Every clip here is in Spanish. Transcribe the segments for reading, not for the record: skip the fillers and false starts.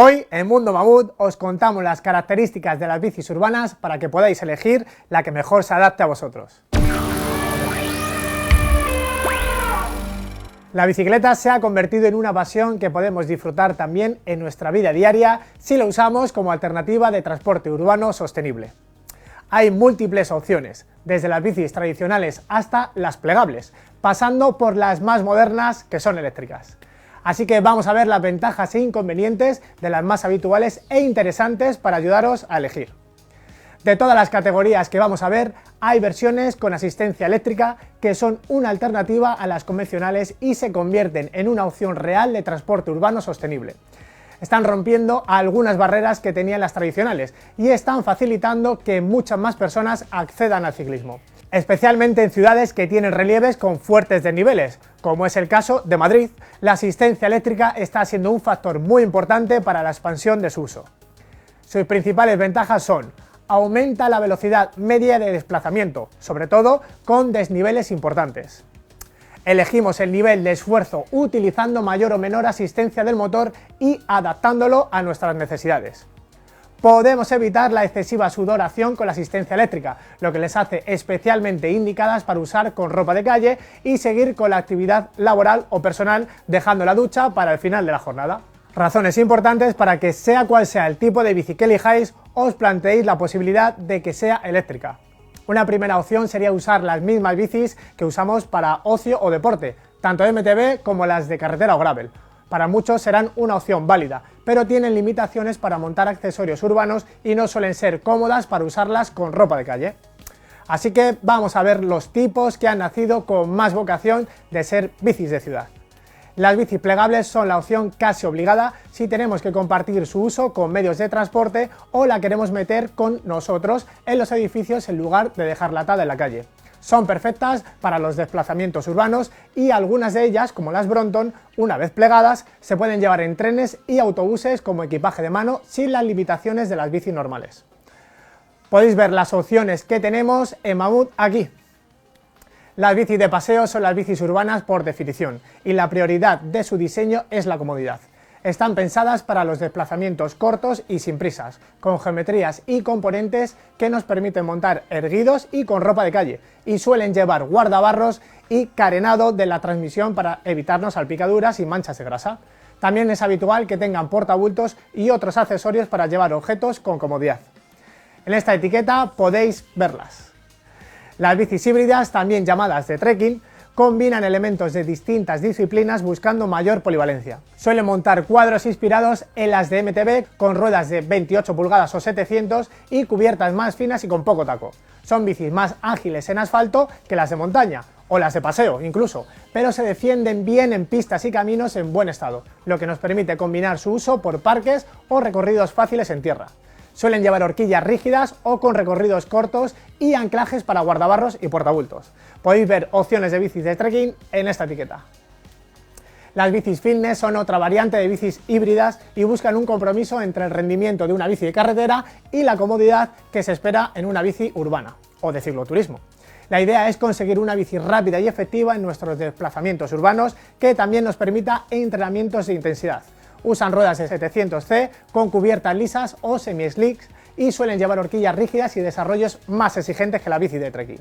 Hoy, en Mundo Mamut, os contamos las características de las bicis urbanas para que podáis elegir la que mejor se adapte a vosotros. La bicicleta se ha convertido en una pasión que podemos disfrutar también en nuestra vida diaria si lo usamos como alternativa de transporte urbano sostenible. Hay múltiples opciones, desde las bicis tradicionales hasta las plegables, pasando por las más modernas que son eléctricas. Así que vamos a ver las ventajas e inconvenientes de las más habituales e interesantes para ayudaros a elegir. De todas las categorías que vamos a ver, hay versiones con asistencia eléctrica que son una alternativa a las convencionales y se convierten en una opción real de transporte urbano sostenible. Están rompiendo algunas barreras que tenían las tradicionales y están facilitando que muchas más personas accedan al ciclismo, especialmente en ciudades que tienen relieves con fuertes desniveles, como es el caso de Madrid. La asistencia eléctrica está siendo un factor muy importante para la expansión de su uso. Sus principales ventajas son: aumenta la velocidad media de desplazamiento, sobre todo con desniveles importantes. Elegimos el nivel de esfuerzo utilizando mayor o menor asistencia del motor y adaptándolo a nuestras necesidades. Podemos evitar la excesiva sudoración con la asistencia eléctrica, lo que les hace especialmente indicadas para usar con ropa de calle y seguir con la actividad laboral o personal, dejando la ducha para el final de la jornada. Razones importantes para que, sea cual sea el tipo de bici que elijáis, os planteéis la posibilidad de que sea eléctrica. Una primera opción sería usar las mismas bicis que usamos para ocio o deporte, tanto MTB como las de carretera o gravel. Para muchos serán una opción válida, pero tienen limitaciones para montar accesorios urbanos y no suelen ser cómodas para usarlas con ropa de calle. Así que vamos a ver los tipos que han nacido con más vocación de ser bicis de ciudad. Las bicis plegables son la opción casi obligada si tenemos que compartir su uso con medios de transporte o la queremos meter con nosotros en los edificios en lugar de dejarla atada en la calle. Son perfectas para los desplazamientos urbanos y algunas de ellas, como las Brompton, una vez plegadas, se pueden llevar en trenes y autobuses como equipaje de mano sin las limitaciones de las bicis normales. Podéis ver las opciones que tenemos en Mamut aquí. Las bicis de paseo son las bicis urbanas por definición y la prioridad de su diseño es la comodidad. Están pensadas para los desplazamientos cortos y sin prisas, con geometrías y componentes que nos permiten montar erguidos y con ropa de calle, y suelen llevar guardabarros y carenado de la transmisión para evitarnos salpicaduras y manchas de grasa. También es habitual que tengan portabultos y otros accesorios para llevar objetos con comodidad. En esta etiqueta podéis verlas. Las bicis híbridas, también llamadas de trekking, combinan elementos de distintas disciplinas buscando mayor polivalencia. Suelen montar cuadros inspirados en las de MTB con ruedas de 28 pulgadas o 700 y cubiertas más finas y con poco taco. Son bicis más ágiles en asfalto que las de montaña, o las de paseo incluso, pero se defienden bien en pistas y caminos en buen estado, lo que nos permite combinar su uso por parques o recorridos fáciles en tierra. Suelen llevar horquillas rígidas o con recorridos cortos y anclajes para guardabarros y portabultos. Podéis ver opciones de bicis de trekking en esta etiqueta. Las bicis fitness son otra variante de bicis híbridas y buscan un compromiso entre el rendimiento de una bici de carretera y la comodidad que se espera en una bici urbana o de cicloturismo. La idea es conseguir una bici rápida y efectiva en nuestros desplazamientos urbanos que también nos permita entrenamientos de intensidad. Usan ruedas de 700C con cubiertas lisas o semi-slicks y suelen llevar horquillas rígidas y desarrollos más exigentes que la bici de trekking.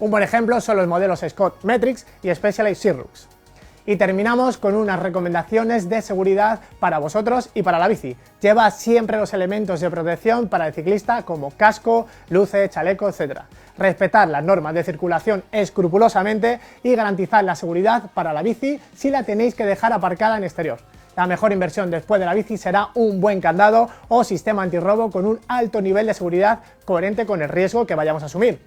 Un buen ejemplo son los modelos Scott Metrix y Specialized Sirrux. Y terminamos con unas recomendaciones de seguridad para vosotros y para la bici. Lleva siempre los elementos de protección para el ciclista como casco, luces, chaleco, etc. Respetad las normas de circulación escrupulosamente y garantizad la seguridad para la bici si la tenéis que dejar aparcada en exterior. La mejor inversión después de la bici será un buen candado o sistema antirrobo con un alto nivel de seguridad coherente con el riesgo que vayamos a asumir.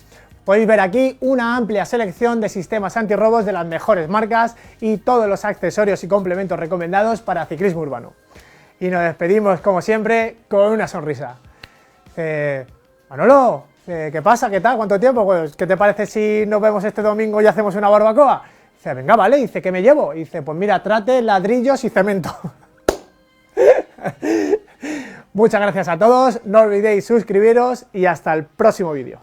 Podéis ver aquí una amplia selección de sistemas antirrobos de las mejores marcas y todos los accesorios y complementos recomendados para ciclismo urbano. Y nos despedimos como siempre con una sonrisa. Manolo, ¿qué pasa? ¿Qué tal? ¿Cuánto tiempo? Pues, ¿qué te parece si nos vemos este domingo y hacemos una barbacoa? Dice, venga, vale. Dice, ¿qué me llevo? Dice, pues mira, trate, ladrillos y cemento. Muchas gracias a todos, no olvidéis suscribiros y hasta el próximo vídeo.